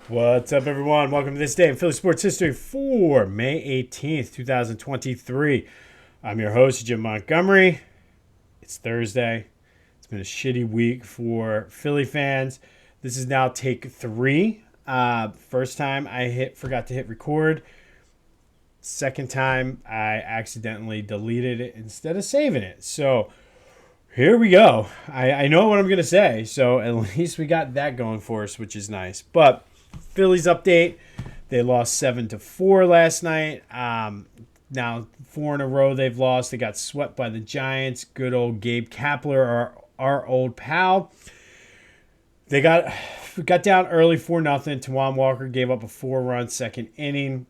What's up, everyone? Welcome to this day in Philly sports history for May 18th, 2023. I'm your host, Jim Montgomery. It's Thursday. It's been a shitty week for Philly fans. This is now take 3. First time I forgot to hit record. Second time I accidentally deleted it instead of saving it. So here we go. I know what I'm going to say. So at least we got that going for us, which is nice. But Phillies update. They lost 7-4 last night. Now 4 in a row they've lost. They got swept by the Giants. Good old Gabe Kapler, our old pal. They got down early 4-0. Tawan Walker gave up a 4-run second inning.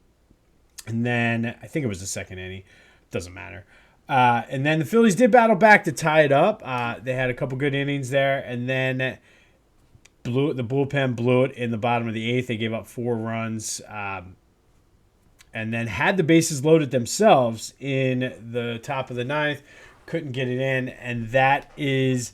And then I think it was the second inning. Doesn't matter. And then the Phillies did battle back to tie it up. They had a couple good innings there. And then the bullpen blew it in the bottom of the 8th. They gave up 4 runs. And then had the bases loaded themselves in the top of the 9th. Couldn't get it in. And that is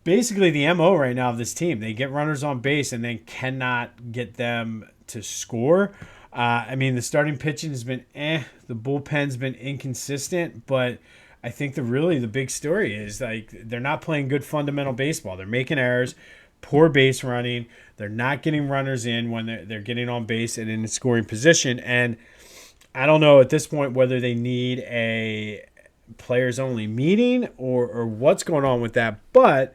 basically the MO right now of this team. They get runners on base and then cannot get them to score. The starting pitching has been The bullpen's been inconsistent, but I think the big story is they're not playing good fundamental baseball. They're making errors, poor base running. They're not getting runners in when they're getting on base and in a scoring position. And I don't know at this point whether they need a players-only meeting or what's going on with that, but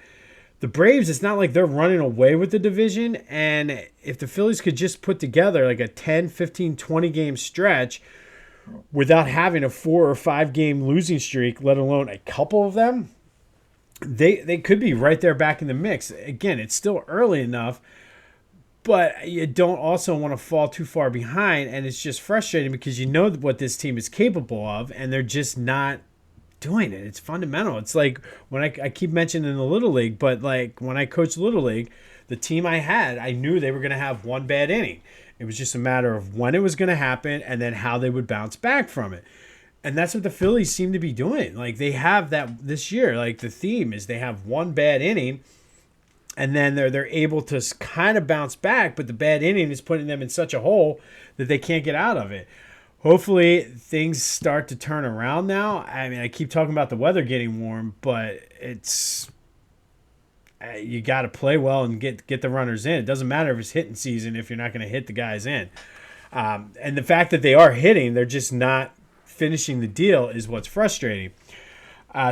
the Braves, it's not like they're running away with the division. And if the Phillies could just put together like a 10, 15, 20 game stretch without having a 4 or 5 game losing streak, let alone a couple of them, they could be right there back in the mix. Again, it's still early enough, but you don't also want to fall too far behind. And it's just frustrating because you know what this team is capable of, and they're just not doing it. It's fundamental. It's like when I keep mentioning the Little League, but like when I coached Little League, the team I had, I knew they were going to have one bad inning. It was just a matter of when it was going to happen and then how they would bounce back from it. And that's what the Phillies seem to be doing. Like they have that this year. Like the theme is they have one bad inning and then they're able to kind of bounce back, but the bad inning is putting them in such a hole that they can't get out of it. Hopefully things start to turn around now. I keep talking about the weather getting warm, but it's you got to play well and get the runners in. It doesn't matter if it's hitting season if you're not going to hit the guys in. And the fact that they are hitting, they're just not finishing the deal is what's frustrating.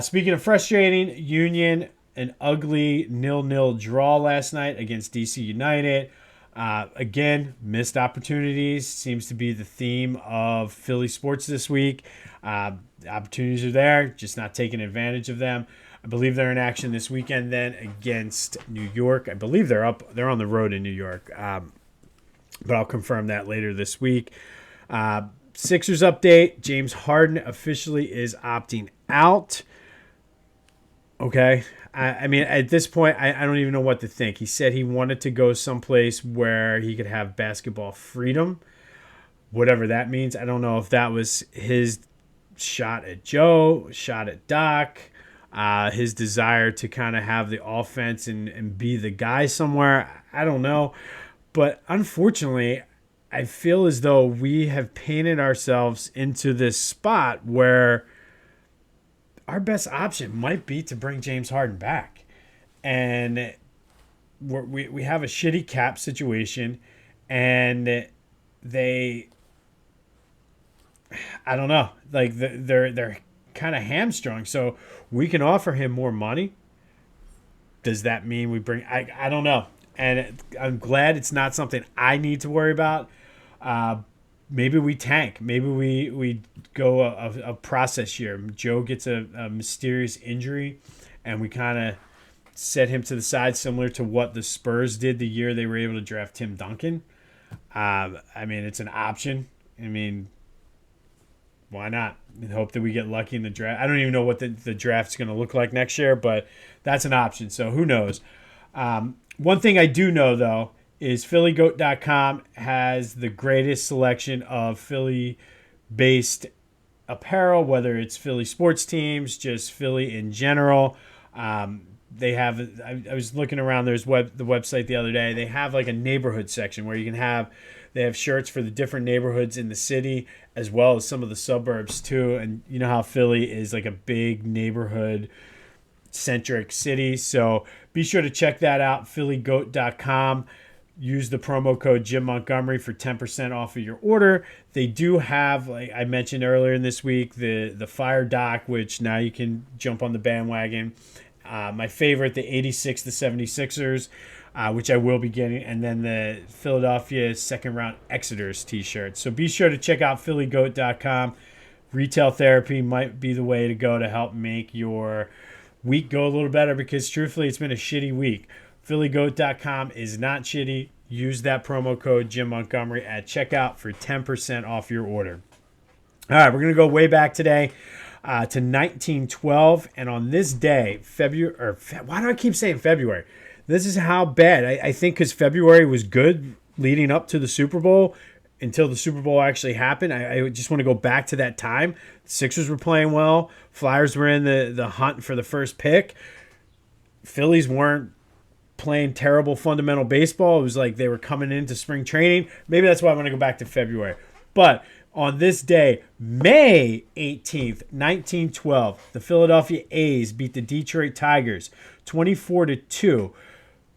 Speaking of frustrating, Union, an ugly 0-0 draw last night against DC United. Again, missed opportunities seems to be the theme of Philly sports this week. Opportunities are there, just not taking advantage of them. I believe they're in action this weekend then against New York. I believe they're on the road in New York, but I'll confirm that later this week. Sixers update, James Harden officially is opting out. Okay. At this point, I don't even know what to think. He said he wanted to go someplace where he could have basketball freedom, whatever that means. I don't know if that was his shot at Joe, shot at Doc, his desire to kind of have the offense and be the guy somewhere. I don't know. But unfortunately, I feel as though we have painted ourselves into this spot where our best option might be to bring James Harden back. And we have a shitty cap situation, and I don't know, like they're kind of hamstrung. So we can offer him more money. Does that mean we bring? I don't know. And I'm glad it's not something I need to worry about. Maybe we tank. Maybe we go a process year. Joe gets a mysterious injury, and we kind of set him to the side, similar to what the Spurs did the year they were able to draft Tim Duncan. It's an option. Why not? And hope that we get lucky in the draft. I don't even know what the draft's going to look like next year, but that's an option. So who knows? One thing I do know, though, is PhillyGoat.com has the greatest selection of Philly-based apparel, whether it's Philly sports teams, just Philly in general. they have. I was looking around the website the other day. They have like a neighborhood section where you can have. They have shirts for the different neighborhoods in the city as well as some of the suburbs too. And you know how Philly is like a big neighborhood centric city. So be sure to check that out. PhillyGoat.com. Use the promo code Jim Montgomery for 10% off of your order. They do have, like I mentioned earlier in this week, the Fire Dock, which now you can jump on the bandwagon. My favorite, the 86 the 76ers, which I will be getting, and then the Philadelphia second round Exeters t-shirt. So be sure to check out PhillyGoat.com. Retail therapy might be the way to go to help make your week go a little better, because truthfully it's been a shitty week. PhillyGoat.com is not shitty. Use that promo code Jim Montgomery at checkout for 10% off your order. All right, we're going to go way back today to 1912. And on this day, why do I keep saying February? This is how bad. I think because February was good leading up to the Super Bowl until the Super Bowl actually happened. I just want to go back to that time. The Sixers were playing well. Flyers were in the hunt for the first pick. Phillies weren't playing terrible fundamental baseball. It was like they were coming into spring training. Maybe that's why I want to go back to February. But on this day, May 18th, 1912, the Philadelphia A's beat the Detroit Tigers 24-2.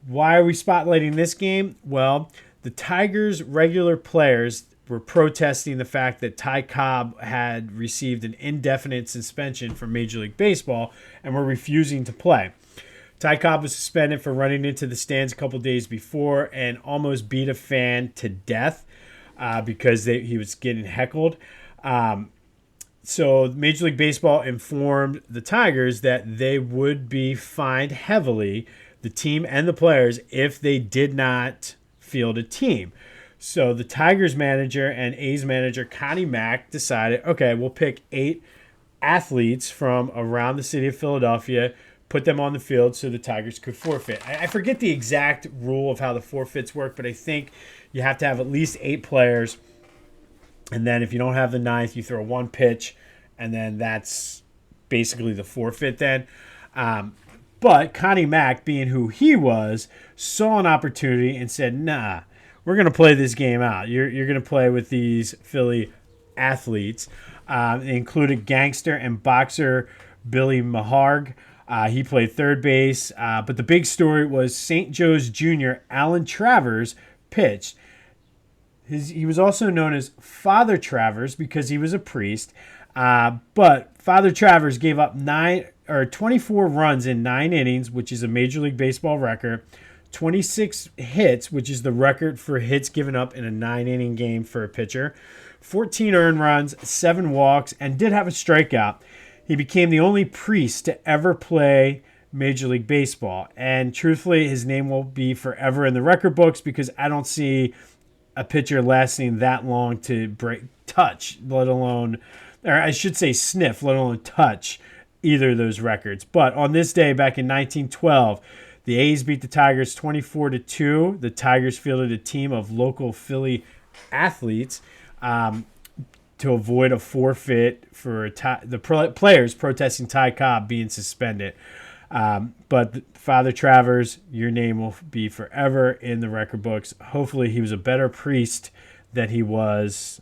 Why are we spotlighting this game? Well, the Tigers' regular players were protesting the fact that Ty Cobb had received an indefinite suspension from Major League Baseball and were refusing to play. Ty Cobb was suspended for running into the stands a couple days before and almost beat a fan to death because he was getting heckled. So Major League Baseball informed the Tigers that they would be fined heavily, the team and the players, if they did not field a team. So the Tigers manager and A's manager Connie Mack decided, okay, we'll pick 8 athletes from around the city of Philadelphia, put them on the field so the Tigers could forfeit. I forget the exact rule of how the forfeits work, but I think you have to have at least 8 players. And then if you don't have the 9th, you throw one pitch, and then that's basically the forfeit then. But Connie Mack, being who he was, saw an opportunity and said, nah, we're going to play this game out. You're going to play with these Philly athletes. They included gangster and boxer Billy Maharg. He played third base, but the big story was St. Joe's Jr. Alan Travers pitched. He was also known as Father Travers because he was a priest, but Father Travers gave up 24 runs in 9 innings, which is a Major League Baseball record, 26 hits, which is the record for hits given up in a 9-inning game for a pitcher, 14 earned runs, 7 walks, and did have a strikeout. He became the only priest to ever play Major League Baseball. And truthfully, his name will be forever in the record books because I don't see a pitcher lasting that long to touch, let alone, or I should say sniff, let alone touch either of those records. But on this day, back in 1912, the A's beat the Tigers 24-2. The Tigers fielded a team of local Philly athletes to avoid a forfeit for the players protesting Ty Cobb being suspended. But Father Travers, your name will be forever in the record books. Hopefully he was a better priest than he was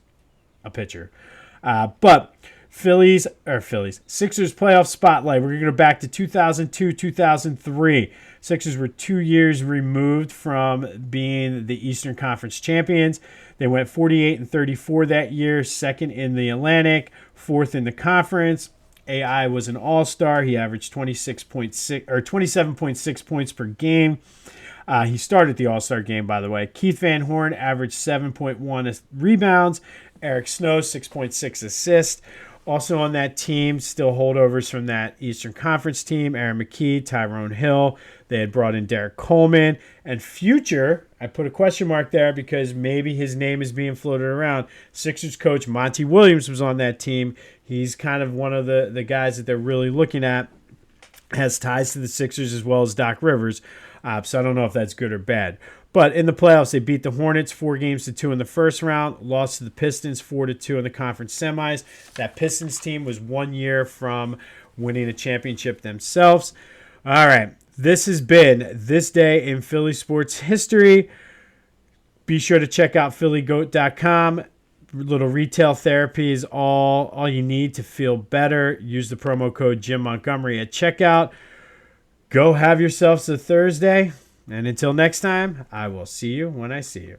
a pitcher. But Sixers playoff spotlight. We're going to go back to 2002, 2003. Sixers were 2 years removed from being the Eastern Conference champions. They went 48-34 that year, second in the Atlantic, fourth in the conference. AI was an all-star. He averaged 27.6 points per game. He started the all-star game, by the way. Keith Van Horn averaged 7.1 rebounds. Eric Snow, 6.6 assists. Also on that team, still holdovers from that Eastern Conference team, Aaron McKee, Tyrone Hill. They had brought in Derek Coleman. And future, I put a question mark there because maybe his name is being floated around. Sixers coach Monty Williams was on that team. He's kind of one of the guys that they're really looking at. Has ties to the Sixers as well as Doc Rivers. So I don't know if that's good or bad. But in the playoffs, they beat the Hornets 4-2 in the first round, lost to the Pistons 4-2 in the conference semis. That Pistons team was 1 year from winning a championship themselves. All right, This has been This Day in Philly Sports History. Be sure to check out phillygoat.com. Little retail therapy is all you need to feel better. Use the promo code Jim Montgomery at checkout. Go have yourselves a Thursday. And until next time, I will see you when I see you.